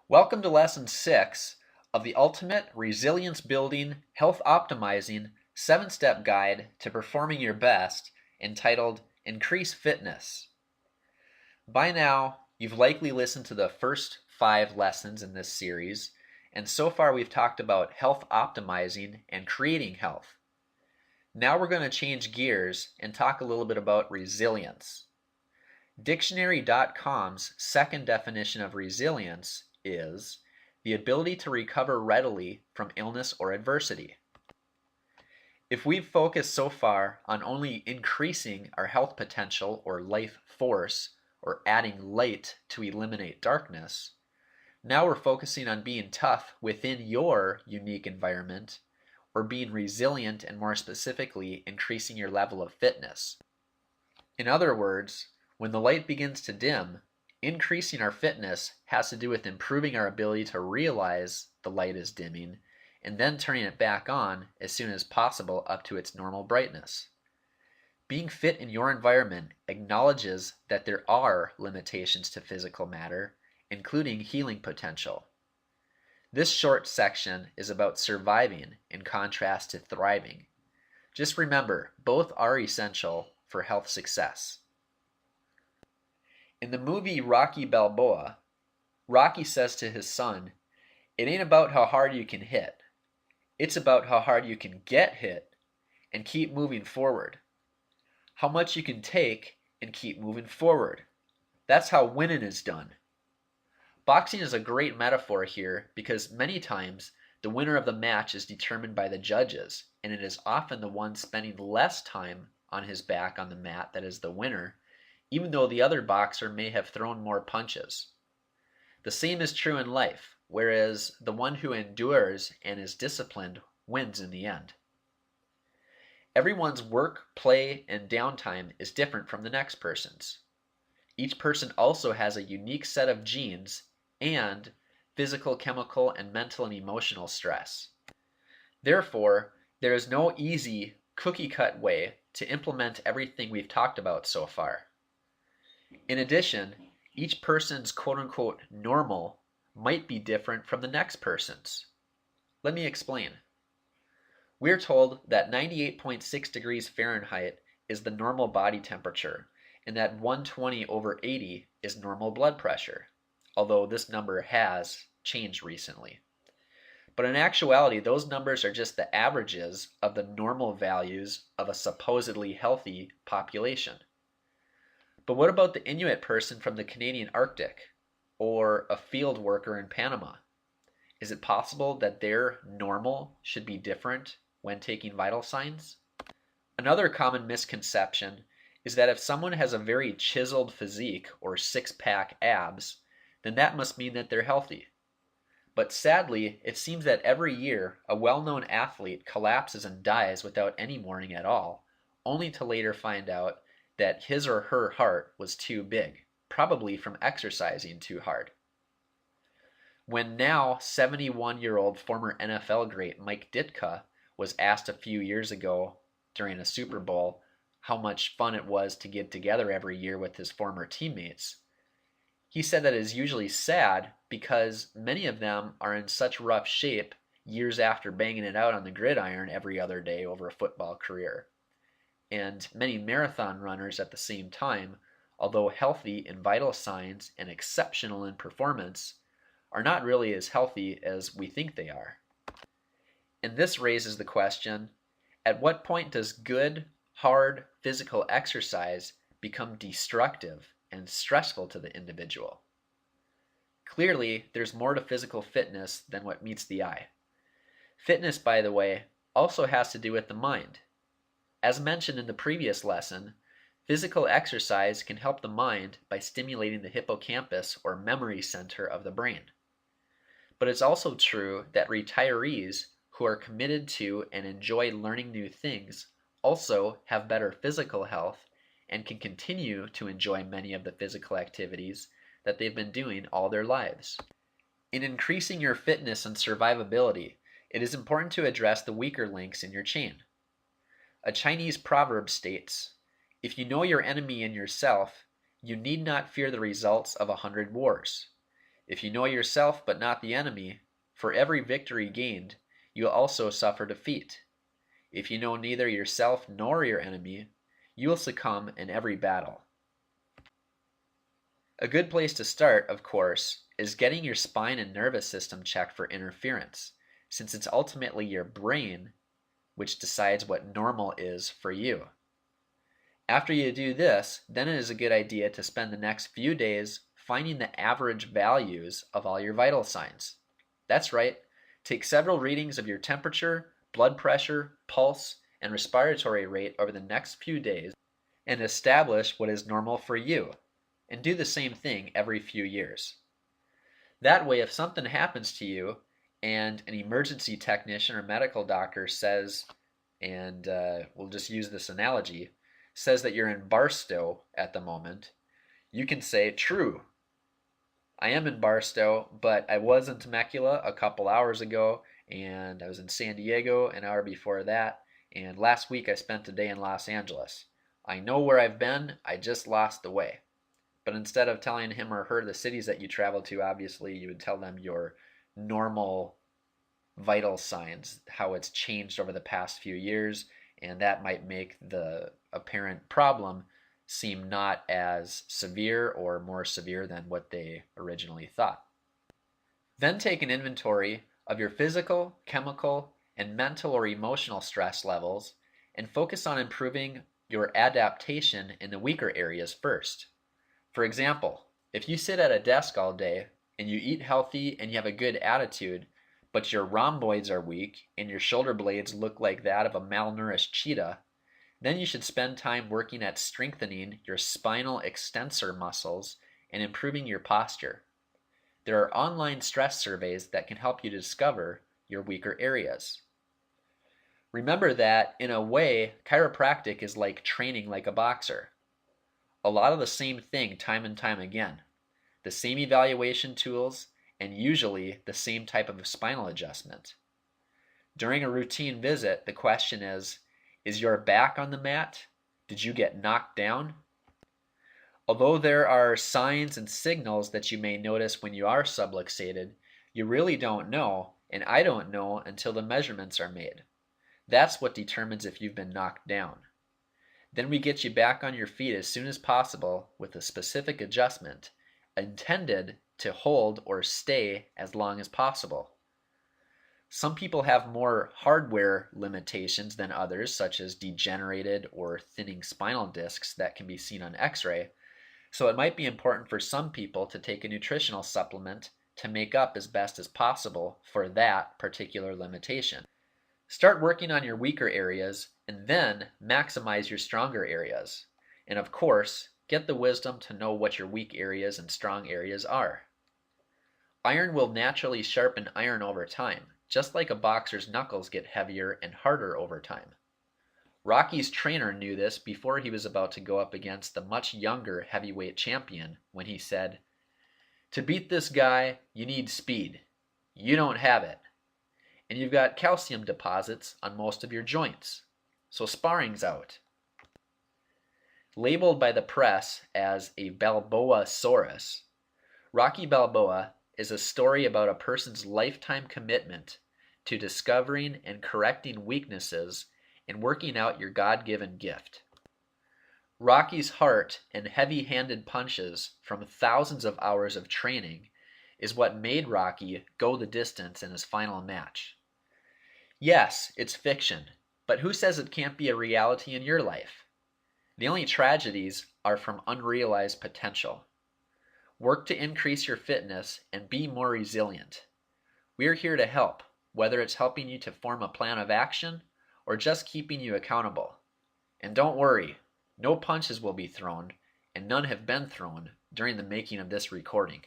Welcome to Lesson 6 of the Ultimate Resilience Building, Health Optimizing 7-Step Guide to Performing Your Best, entitled Increase Fitness. By now, you've likely listened to the first 5 lessons in this series, and so far we've talked about health optimizing and creating health. Now we're going to change gears and talk a little bit about resilience. Dictionary.com's second definition of resilience is the ability to recover readily from illness or adversity. If we've focused so far on only increasing our health potential or life force, or adding light to eliminate darkness, now we're focusing on being tough within your unique environment, or being resilient, and more specifically, increasing your level of fitness. In other words, when the light begins to dim, increasing our fitness has to do with improving our ability to realize the light is dimming and then turning it back on as soon as possible up to its normal brightness. Being fit in your environment acknowledges that there are limitations to physical matter, including healing potential. This short section is about surviving in contrast to thriving. Just remember, both are essential for health success. In the movie Rocky Balboa, Rocky says to his son, "It ain't about how hard you can hit. It's about how hard you can get hit and keep moving forward. How much you can take and keep moving forward. That's how winning is done." Boxing is a great metaphor here because many times the winner of the match is determined by the judges, and it is often the one spending less time on his back on the mat that is the winner, even though the other boxer may have thrown more punches. The same is true in life, whereas the one who endures and is disciplined wins in the end. Everyone's work, play, and downtime is different from the next person's. Each person also has a unique set of genes and physical, chemical, and mental and emotional stress. Therefore, there is no easy, cookie-cut way to implement everything we've talked about so far. In addition, each person's quote-unquote normal might be different from the next person's. Let me explain. We're told that 98.6 degrees Fahrenheit is the normal body temperature, and that 120/80 is normal blood pressure, although this number has changed recently. But in actuality, those numbers are just the averages of the normal values of a supposedly healthy population. But what about the Inuit person from the Canadian Arctic, or a field worker in Panama? Is it possible that their normal should be different when taking vital signs? Another common misconception is that if someone has a very chiseled physique or six-pack abs, then that must mean that they're healthy. But sadly, it seems that every year a well-known athlete collapses and dies without any warning at all, only to later find out that his or her heart was too big, probably from exercising too hard. When now 71-year-old former NFL great Mike Ditka was asked a few years ago during a Super Bowl how much fun it was to get together every year with his former teammates, he said that it is usually sad because many of them are in such rough shape years after banging it out on the gridiron every other day over a football career. And many marathon runners at the same time, although healthy in vital signs and exceptional in performance, are not really as healthy as we think they are. And this raises the question, at what point does good, hard physical exercise become destructive and stressful to the individual? Clearly, there's more to physical fitness than what meets the eye. Fitness, by the way, also has to do with the mind. As mentioned in the previous lesson, physical exercise can help the mind by stimulating the hippocampus or memory center of the brain. But it's also true that retirees who are committed to and enjoy learning new things also have better physical health and can continue to enjoy many of the physical activities that they've been doing all their lives. In increasing your fitness and survivability, it is important to address the weaker links in your chain. A Chinese proverb states, "If you know your enemy and yourself, you need not fear the results of 100 wars. If you know yourself but not the enemy, for every victory gained, you will also suffer defeat. If you know neither yourself nor your enemy, you will succumb in every battle. A good place to start, of course, is getting your spine and nervous system checked for interference, since it's ultimately your brain which decides what normal is for you. After you do this, then it is a good idea to spend the next few days finding the average values of all your vital signs. That's right, take several readings of your temperature, blood pressure, pulse, and respiratory rate over the next few days and establish what is normal for you, and do the same thing every few years. That way, if something happens to you and an emergency technician or medical doctor says, and we'll just use this analogy, says that you're in Barstow at the moment, you can say, true, I am in Barstow, but I was in Temecula a couple hours ago, and I was in San Diego an hour before that, and last week I spent a day in Los Angeles. I know where I've been, I just lost the way. But instead of telling him or her the cities that you travel to, obviously you would tell them your normal vital signs, how it's changed over the past few years, and that might make the apparent problem seem not as severe or more severe than what they originally thought. Then take an inventory of your physical, chemical, and mental or emotional stress levels and focus on improving your adaptation in the weaker areas first. For example, if you sit at a desk all day and you eat healthy and you have a good attitude, but your rhomboids are weak and your shoulder blades look like that of a malnourished cheetah, then you should spend time working at strengthening your spinal extensor muscles and improving your posture. There are online stress surveys that can help you discover your weaker areas. Remember that, in a way, chiropractic is like training like a boxer. A lot of the same thing time and time again. The same evaluation tools and usually the same type of spinal adjustment. During a routine visit, the question is your back on the mat? Did you get knocked down? Although there are signs and signals that you may notice when you are subluxated, you really don't know, and I don't know until the measurements are made. That's what determines if you've been knocked down. Then we get you back on your feet as soon as possible with a specific adjustment intended to hold or stay as long as possible. Some people have more hardware limitations than others, such as degenerated or thinning spinal discs that can be seen on X-ray, so it might be important for some people to take a nutritional supplement to make up as best as possible for that particular limitation. Start working on your weaker areas and then maximize your stronger areas. And of course, get the wisdom to know what your weak areas and strong areas are. Iron will naturally sharpen iron over time, just like a boxer's knuckles get heavier and harder over time. Rocky's trainer knew this before he was about to go up against the much younger heavyweight champion when he said, "To beat this guy, you need speed. You don't have it. And you've got calcium deposits on most of your joints. So sparring's out." Labeled by the press as a Balboa-saurus, Rocky Balboa is a story about a person's lifetime commitment to discovering and correcting weaknesses and working out your God-given gift. Rocky's heart and heavy-handed punches from thousands of hours of training is what made Rocky go the distance in his final match. Yes, it's fiction, but who says it can't be a reality in your life? The only tragedies are from unrealized potential. Work to increase your fitness and be more resilient. We're here to help, whether it's helping you to form a plan of action or just keeping you accountable. And don't worry, no punches will be thrown, and none have been thrown during the making of this recording.